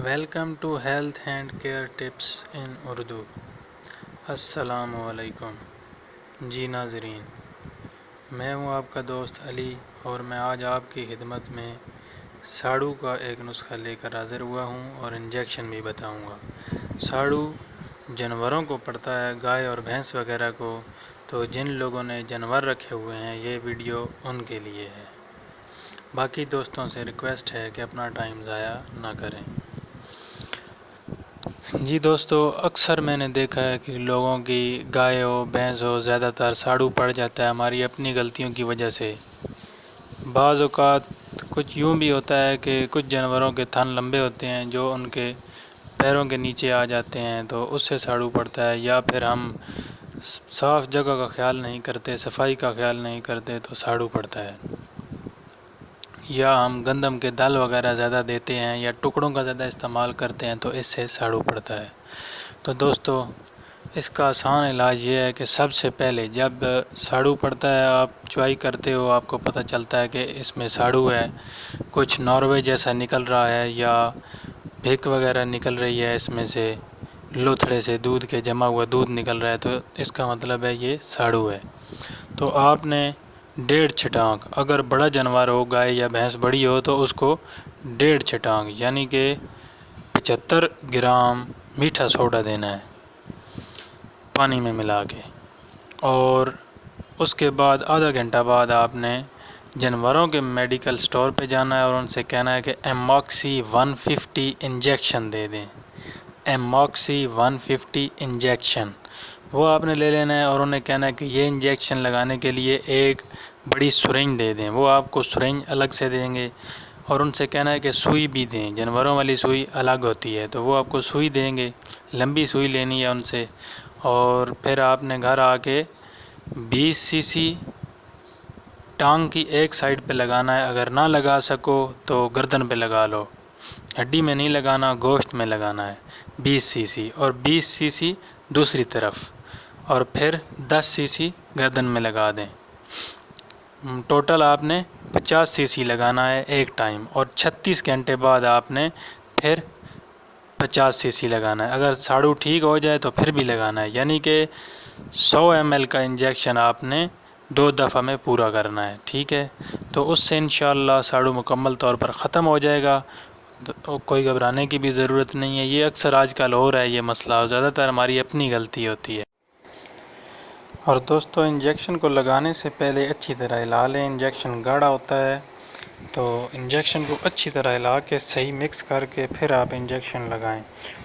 Welcome to health and care tips in Urdu. السلام علیکم جی ناظرین، میں ہوں آپ کا دوست علی اور میں آج آپ کی خدمت میں ساڑو کا ایک نسخہ لے کر حاضر ہوا ہوں اور انجیکشن بھی بتاؤں گا۔ ساڑو جانوروں کو پڑتا ہے، گائے اور بھینس وغیرہ کو، تو جن لوگوں نے جانور رکھے ہوئے ہیں یہ ویڈیو ان کے لیے ہے۔ باقی دوستوں سے ریکویسٹ ہے کہ اپنا ٹائم ضائع نہ کریں۔ جی دوستو، اکثر میں نے دیکھا ہے کہ لوگوں کی گائے ہو بھینس ہو زیادہ تر ساڑو پڑ جاتا ہے ہماری اپنی غلطیوں کی وجہ سے۔ بعض اوقات کچھ یوں بھی ہوتا ہے کہ کچھ جانوروں کے تھن لمبے ہوتے ہیں جو ان کے پیروں کے نیچے آ جاتے ہیں تو اس سے ساڑو پڑتا ہے، یا پھر ہم صاف جگہ کا خیال نہیں کرتے، صفائی کا خیال نہیں کرتے تو ساڑو پڑتا ہے، یا ہم گندم کے دل وغیرہ زیادہ دیتے ہیں یا ٹکڑوں کا زیادہ استعمال کرتے ہیں تو اس سے ساڑو پڑتا ہے۔ تو دوستو، اس کا آسان علاج یہ ہے کہ سب سے پہلے جب ساڑو پڑتا ہے، آپ چوائی کرتے ہو، آپ کو پتہ چلتا ہے کہ اس میں ساڑو ہے، کچھ ناروے جیسا نکل رہا ہے یا بھیک وغیرہ نکل رہی ہے، اس میں سے لوتھڑے سے دودھ کے جمع ہوا دودھ نکل رہا ہے، تو اس کا مطلب ہے یہ ساڑو ہے۔ تو آپ نے 1.5 چھٹانک، اگر بڑا جانور ہو گائے یا بھینس بڑی ہو تو اس کو 1.5 چھٹانک یعنی کہ 75 گرام میٹھا سوڈا دینا ہے پانی میں ملا کے، اور اس کے بعد آدھا گھنٹہ بعد آپ نے جانوروں کے میڈیکل سٹور پہ جانا ہے اور ان سے کہنا ہے کہ ایماکسی 150 انجیکشن دے دیں۔ ایماکسی 150 انجیکشن وہ آپ نے لے لینا ہے اور انہیں کہنا ہے کہ یہ انجیکشن لگانے کے لیے ایک بڑی سرنج دے دیں۔ وہ آپ کو سرنج الگ سے دیں گے اور ان سے کہنا ہے کہ سوئی بھی دیں، جانوروں والی سوئی الگ ہوتی ہے تو وہ آپ کو سوئی دیں گے، لمبی سوئی لینی ہے ان سے، اور پھر آپ نے گھر آ کے 20 سی سی ٹانگ کی ایک سائڈ پہ لگانا ہے، اگر نہ لگا سکو تو گردن پہ لگا لو، ہڈی میں نہیں لگانا، گوشت میں لگانا ہے 20 سی سی، اور 20 سی سی دوسری طرف، اور پھر 10 سی سی گردن میں لگا دیں۔ ٹوٹل آپ نے 50 سی سی لگانا ہے ایک ٹائم، اور 36 گھنٹے بعد آپ نے پھر 50 سی سی لگانا ہے۔ اگر ساڑو ٹھیک ہو جائے تو پھر بھی لگانا ہے، یعنی کہ 100 ایم ایل کا انجیکشن آپ نے 2 دفعہ میں پورا کرنا ہے، ٹھیک ہے؟ تو اس سے انشاءاللہ ساڑو مکمل طور پر ختم ہو جائے گا، تو کوئی گھبرانے کی بھی ضرورت نہیں ہے۔ یہ اکثر آج کل ہو رہا ہے یہ مسئلہ، اور زیادہ تر ہماری اپنی غلطی ہوتی ہے۔ اور دوستو، انجیکشن کو لگانے سے پہلے اچھی طرح ہلا لیں، انجیکشن گاڑھا ہوتا ہے تو انجیکشن کو اچھی طرح ہلا کے صحیح مکس کر کے پھر آپ انجیکشن لگائیں۔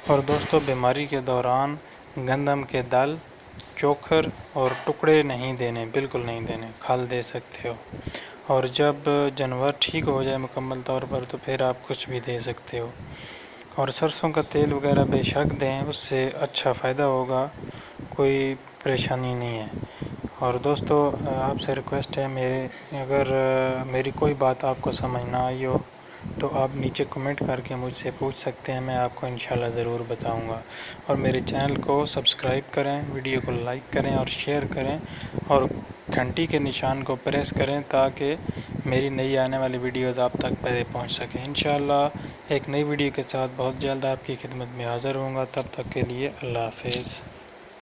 اور دوستو، بیماری کے دوران گندم کے دل، چوکھر اور ٹکڑے نہیں دینے، بالکل نہیں دینے، کھال دے سکتے ہو، اور جب جانور ٹھیک ہو جائے مکمل طور پر تو پھر آپ کچھ بھی دے سکتے ہو، اور سرسوں کا تیل وغیرہ بے شک دیں، اس سے اچھا فائدہ ہوگا، کوئی پریشانی نہیں ہے۔ اور دوستو، آپ سے ریکویسٹ ہے، اگر میری کوئی بات آپ کو سمجھ نہ آئی ہو تو آپ نیچے کمنٹ کر کے مجھ سے پوچھ سکتے ہیں، میں آپ کو انشاءاللہ ضرور بتاؤں گا۔ اور میرے چینل کو سبسکرائب کریں، ویڈیو کو لائک کریں اور شیئر کریں، اور گھنٹی کے نشان کو پریس کریں تاکہ میری نئی آنے والی ویڈیوز آپ تک پہلے پہنچ سکیں۔ انشاءاللہ ایک نئی ویڈیو کے ساتھ بہت جلد آپ کی خدمت میں حاضر ہوں گا، تب تک کے لیے اللہ حافظ۔